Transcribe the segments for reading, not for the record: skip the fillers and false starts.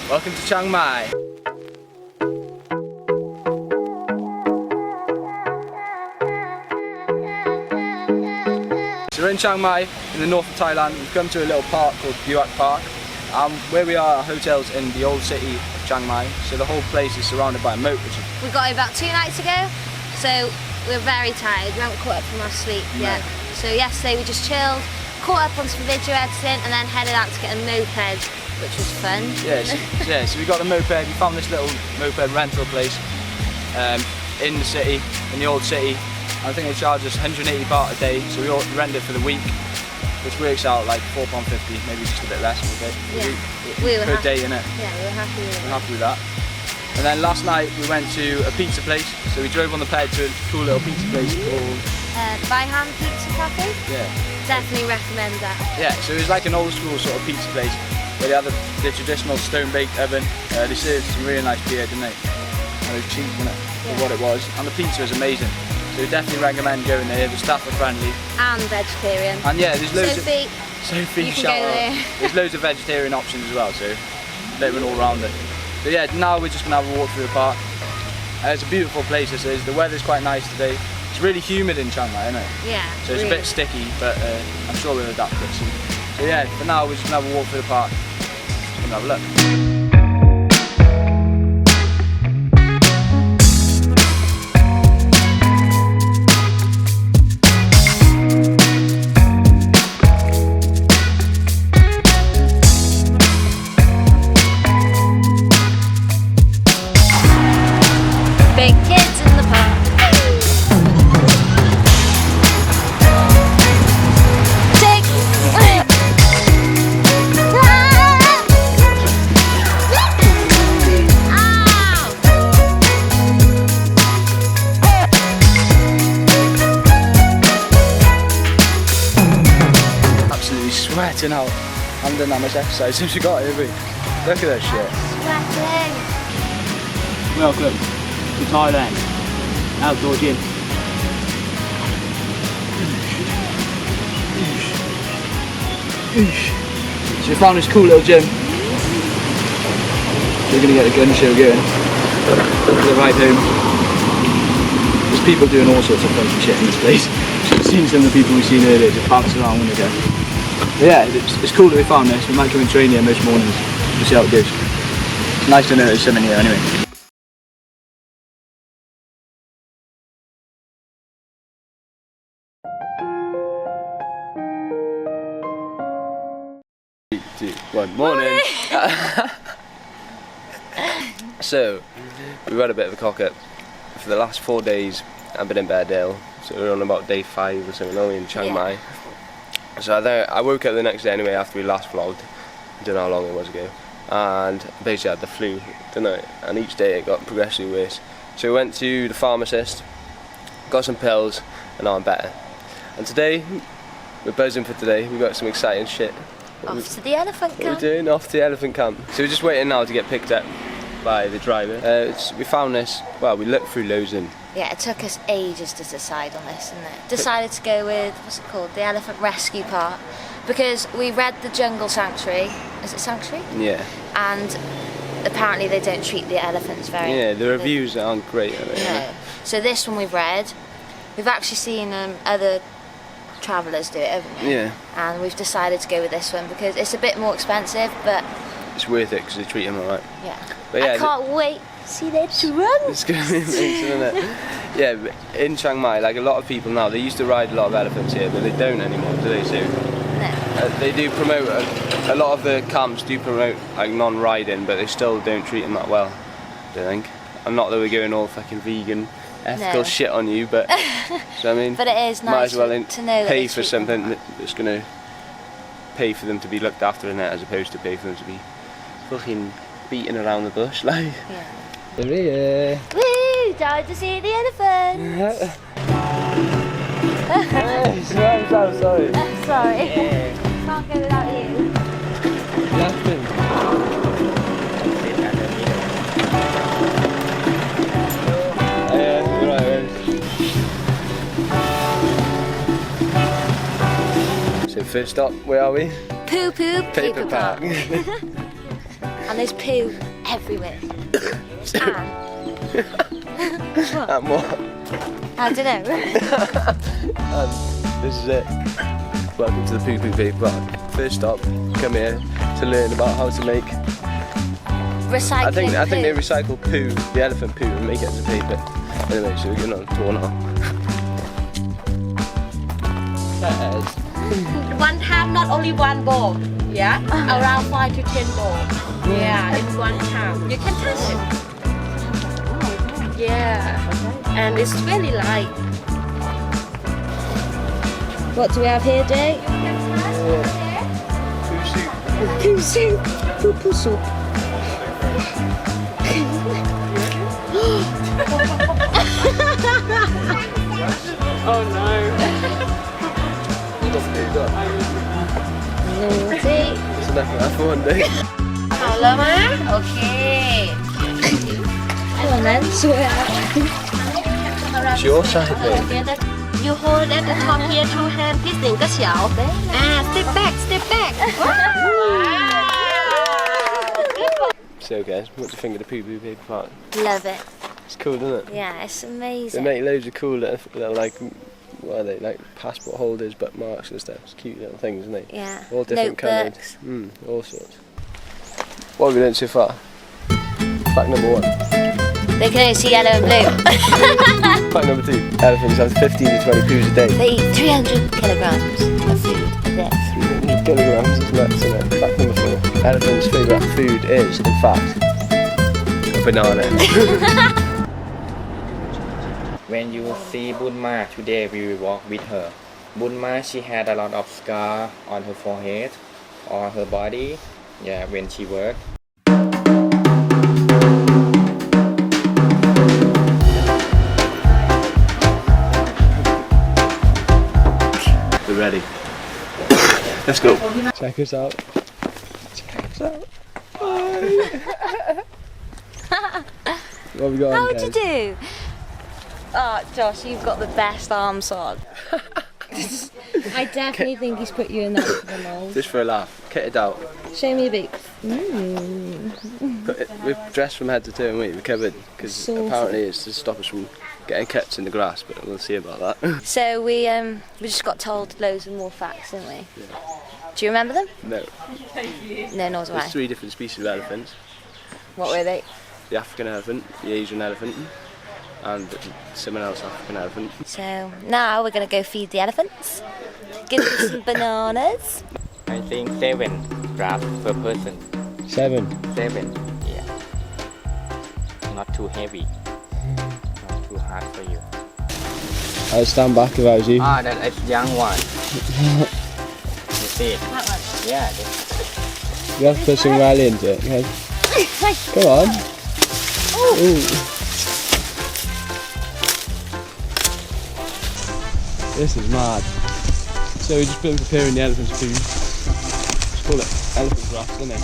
Welcome to Chiang Mai. So we're in Chiang Mai, in the north of Thailand. We've come to a little park called Buat Park. Where we are, our hotel's in the old city of Chiang Mai. So the whole place is surrounded by a moat. We got here about 2 nights ago, so we're very tired. We haven't caught up from our sleep yet. So yesterday we just chilled, caught up on some video editing, and then headed out to get a moped, which was fun. So we got the moped. We found this little moped rental place in the city, in the old city. I think they charge us 180 baht a day, so we all rent it for the week, which works out like £4.50, maybe just a bit less we were per day, innit? Yeah, we were happy with it. We're happy with that. And then last night we went to a pizza place, so we drove on the ped to a cool little pizza place called By-Hand Pizza Cafe? Yeah. Definitely recommend that. Yeah, so it was like an old school sort of pizza place where they had the traditional stone baked oven. They served some really nice beer, didn't they? And it was cheap, wasn't it? For what it was. And the pizza was amazing. So we definitely recommend going there. The staff are friendly. And vegetarian. And yeah, there's loads Sophie, Sophie, you can shout go out. there. There's loads of vegetarian options as well, so a bit of an all-rounder. But yeah, now we're just going to have a walk through the park. It's a beautiful place, this is. The weather's quite nice today. It's really humid in Chiang Mai, isn't it? Yeah. So it's really a bit sticky, but I'm sure we'll adapt it soon. So yeah, for now we're just going to have a walk through the park. Just going to have a look. big kids in the park. Absolutely sweating out. I haven't done that much exercise since we got here, have we? Look at this shit. Sweating. Welcome to Thailand, outdoor gym. So we found this cool little gym. We're going to get a gun show going for the ride home. There's people doing all sorts of funky shit in this place. Should have seen some of the people we've seen earlier just bouncing around when they go. But yeah, it's cool that we found this. We might come and train here most mornings to see how it goes. It's nice to know there's something here anyway. Morning. So, we've had a bit of a cock up. For the last 4 days, I've been in Bairdale, so we're on about day 5 or something, only in Chiang Mai. So I woke up the next day anyway after we last vlogged, I don't know how long it was ago, and basically I had the flu, didn't I? And each day it got progressively worse. So we went to the pharmacist, got some pills, and now I'm better. And today, we're buzzing for today, we've got some exciting shit. Off to the elephant camp. What we're doing? Off to the elephant camp. So we're just waiting now to get picked up by the driver. We found this, well, we looked through loads and... Yeah, it took us ages to decide on this, didn't it? Decided to go with, what's it called, the Elephant Rescue Park, because we read the Jungle Sanctuary, is it Sanctuary? Yeah. And apparently they don't treat the elephants very... Yeah, the reviews aren't great, are they? No. So this one we've read, we've actually seen other travellers do it, haven't we? Yeah. And we've decided to go with this one because it's a bit more expensive, but... It's worth it because they treat them alright. Yeah. But yeah, I can't wait to see them to run. It's going to be amazing, isn't it? Yeah, but in Chiang Mai, like a lot of people now, they used to ride a lot of elephants here, but they don't anymore, do they, Sue? No. They do promote, a lot of the camps do promote like non-riding, but they still don't treat them that well, I don't think. I'm not that we're going all fucking vegan, ethical shit on you, but, so I mean, but it is nice might as well to know that pay for something that's going to pay for them to be looked after in it, as opposed to pay for them to be fucking beating around the bush, like. Yeah. Yeah. Woo! Time to see the elephant! I'm so sorry. I'm sorry. Yeah. Can't go without you. So first stop, where are we? Poo Poo Paper Park. And and there's poo everywhere. And what? I don't know. And this is it. Welcome to the Poo Poo Paper Park. First stop, come here to learn about how to make. Recycling. I think they recycle poo, the elephant poo, and make it into paper. Anyway, so we're going on tour now. One time, not only one bowl, yeah? Around 5 to 10 bowls. Yeah, in one time. You can touch it. Yeah, and it's really light. What do we have here, Jake? Poo soup. Poo soup. Poo poo soup. Oh no. Naughty. It's enough of that for one day. เอาแล้วมั้ยโอเค Come on then, sort it out. It's your side, mate. You hold at the top here, two hands, พี่สิงก็เฉียว step back, step back. So guys, what do you think of the Poo Poo Paper Park? Love it. It's cool, isn't it? Yeah, it's They amazing. make loads of cool little like, what are they, like passport holders, but marks and stuff. It's cute little things, isn't they? Yeah. All different coloured. Notebooks. All sorts. What have we learned so far? Fact number 1. They can only see yellow and blue. Fact number 2. Elephants have 15 to 20 poos a day. They eat 300 kilograms of food a day. 300 kilograms is nuts, isn't it? Fact number 4. Elephants' favourite food is, in fact, a banana. When you see Bunma today, we will walk with her. Bunma, she had a lot of scar on her forehead, on her body, yeah, when she worked. We're ready. Let's go. Check us out. Check us out. What have we got How on, would you guys? do? Oh, Josh, you've got the best arms on. I definitely think he's put you in that for the mold. Just for a laugh. Kitted out. Show me your boots. We're dressed from head to toe and we're covered because Sorted. apparently it's to stop us from getting cuts in the grass, but we'll see about that. So we just got told loads of more facts, didn't we? Yeah. Do you remember them? No, No, nor do I. there's 3 different species of elephants. What were they? The African elephant, the Asian elephant, and someone else African elephant. So now we're going to go feed the elephants. Give them some bananas. I think 7 grams per person. 7. 7, yeah. Not too heavy. Not too hard for you. I'll stand back if I was you. Ah, that is young one. You see? That one. Yeah. You have to put some rally into it. Okay? Go on. Ooh. This is mad. So we just been preparing the elephant's food. Just call it elephant grass, isn't it?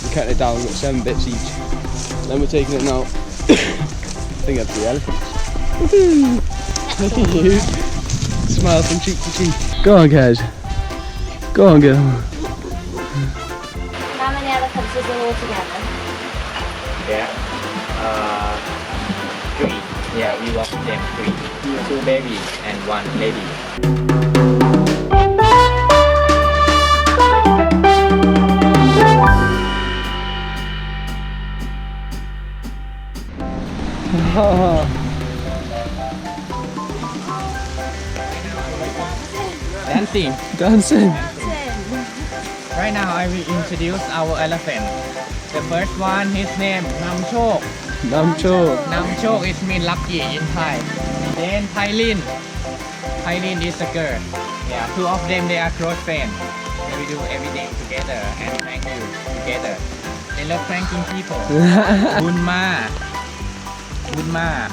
We cut it down, we've got 7 bits each. Then we're taking it now. I think up to the elephants. Look at you. Smile from cheek to cheek. Go on, Kez. Go on, girl. How many elephants is there all together? Yeah. 3. Yeah, we walk them 3. 2 babies and 1 lady. Dancing. Dancing. Right now I will introduce our elephant. The first one, his name Namchok. Namcho. Namchok is mean lucky in Thai. Then Thailand. Thailand is a girl. Yeah, 2 of them they are close friends. We do everything together and prank you together. They love pranking people. Bunma. Bunma.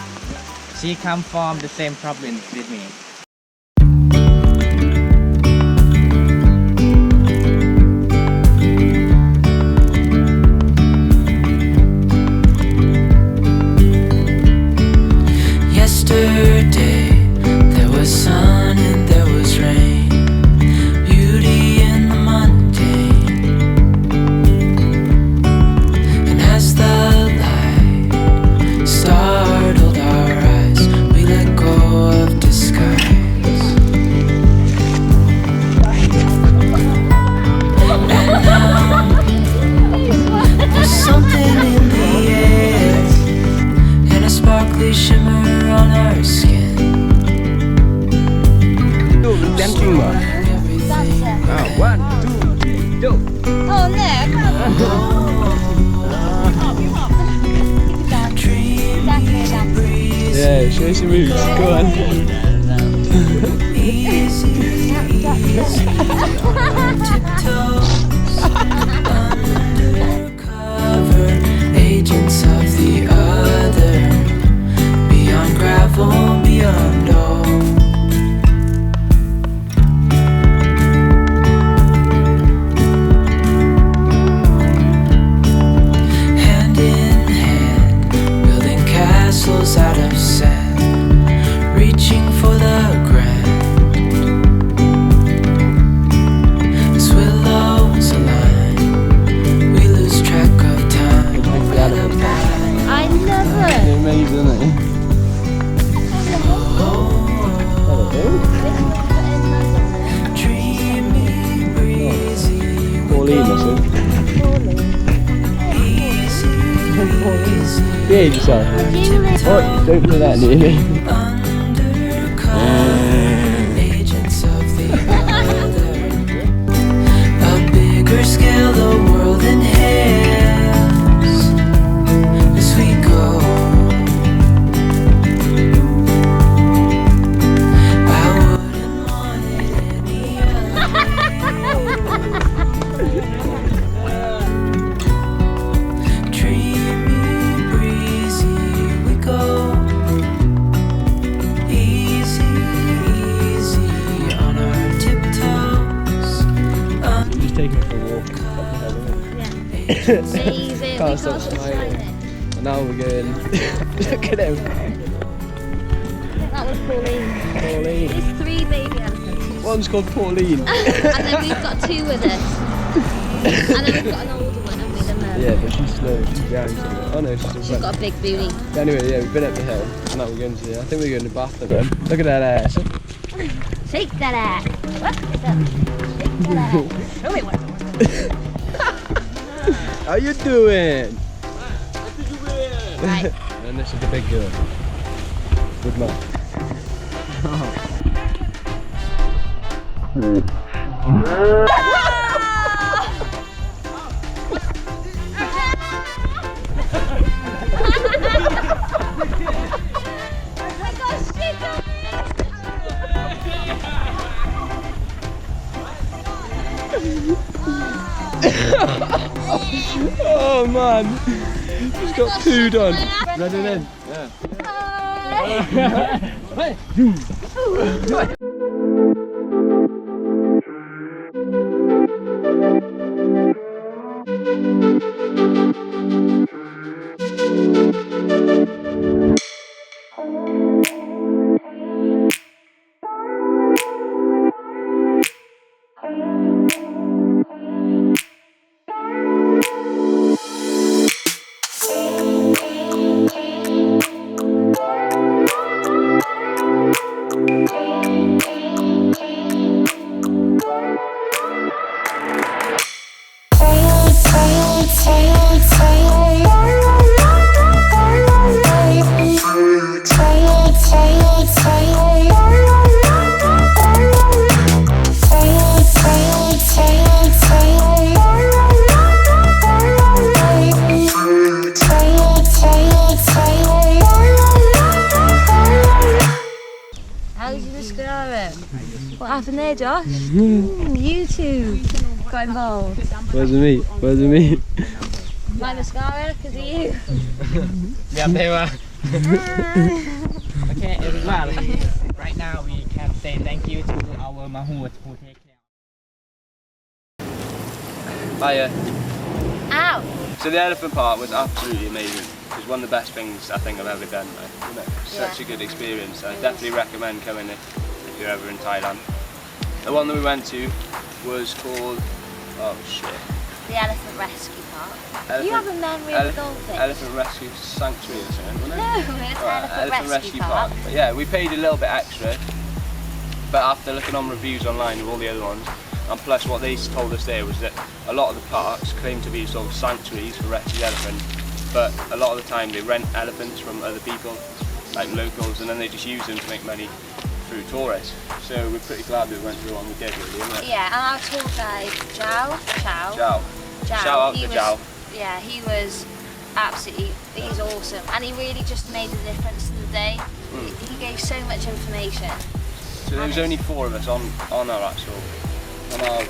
She come from the same province with me. Yesterday there was sun and there was rain, beauty in the mundane. Yeah, show some moves. Go on. Undercover agents of the other, beyond gravel, beyond all. Hand in hand, building castles out of sand, reaching for the grand. As willows align, we lose track of time. I never. Amazing, isn't it? Dreamy, breezy, Pauline, I think. easy, easy. Behave yourself. Oh, don't do that near me. Undercover agents of the other, a bigger scale the world inhales as we go. I wouldn't want it any other. Dreamy, breezy, we go. Easy, easy on our tiptoes. Just taking it for a walk. Amazing. Can't stop smiling. And now we're going. Look at him. That was Pauline. Pauline. There's 3 baby elephants. One's called Pauline. And then we've got 2 with us. And then we've got an older one, haven't we? The mermaid. Yeah, but she's slow. She's behind something. Oh no, she's just She's got a big booty. Anyway, yeah, we've been up the hill. And now we're going to. I think we're going to bath again. Look at that ass. Shake that ass. What? Shake that ass. Oh, wait, what? How you doing? Right. And this is the big girl. Good man. Oh man, just got 2 done. Ready then? Yeah. What happened there, Josh? You two got involved. Where's the meat? Where's the meat? My mascara, because of you. Yeah, they were. Okay, well, right now we can say thank you to our Mahout who take care. Hiya. Ow! So the elephant part was absolutely amazing. It was one of the best things I think I've ever done. Like, you know, such a good experience. I definitely recommend coming if you're ever in Thailand. The one that we went to was called, oh shit. The Elephant Rescue Park. You have a memory of a goldfish. Elephant Rescue Sanctuary or something, wasn't it? No, it's Elephant Rescue Park. But yeah, we paid a little bit extra, but after looking on reviews online of all the other ones, and plus what they told us there was that a lot of the parks claim to be sort of sanctuaries for rescued elephants, but a lot of the time they rent elephants from other people, like locals, and then they just use them to make money through tourists. So we're pretty glad that we went through one we did, really, isn't it? Yeah, and our tour guide, Chow. Jao. Shout out He to was- Jao. Yeah, he was absolutely, he's awesome. And he really just made a difference to the day. He gave so much information. So there was only 4 of us on our actual, on our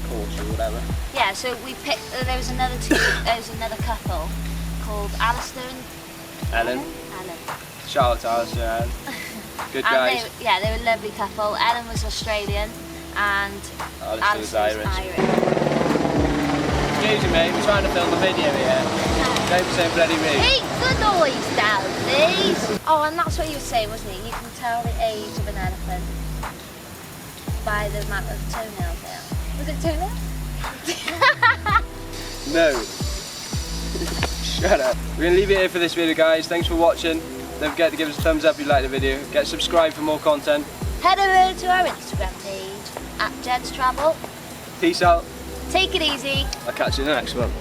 course or whatever. Yeah, so we picked, there was another couple called Alistair and Ellen. Ellen. Shout out to Alistair and Ellen. Good And guys. they were a lovely couple. Ellen was Australian and Alistair was Irish. Irish. Excuse me, mate, we're trying to film a video here. Don't be so bloody rude. Keep the noise down, please. Oh, and that's what he was saying, wasn't he? You can tell the age of an elephant by the amount of toenails they have. Was it toenails? No. Shut up. We're going to leave it here for this video, guys. Thanks for watching. Don't forget to give us a thumbs up if you like the video. Get subscribed for more content. Head over to our Instagram page at JEDZ Travel. Peace out. Take it easy. I'll catch you in the next one.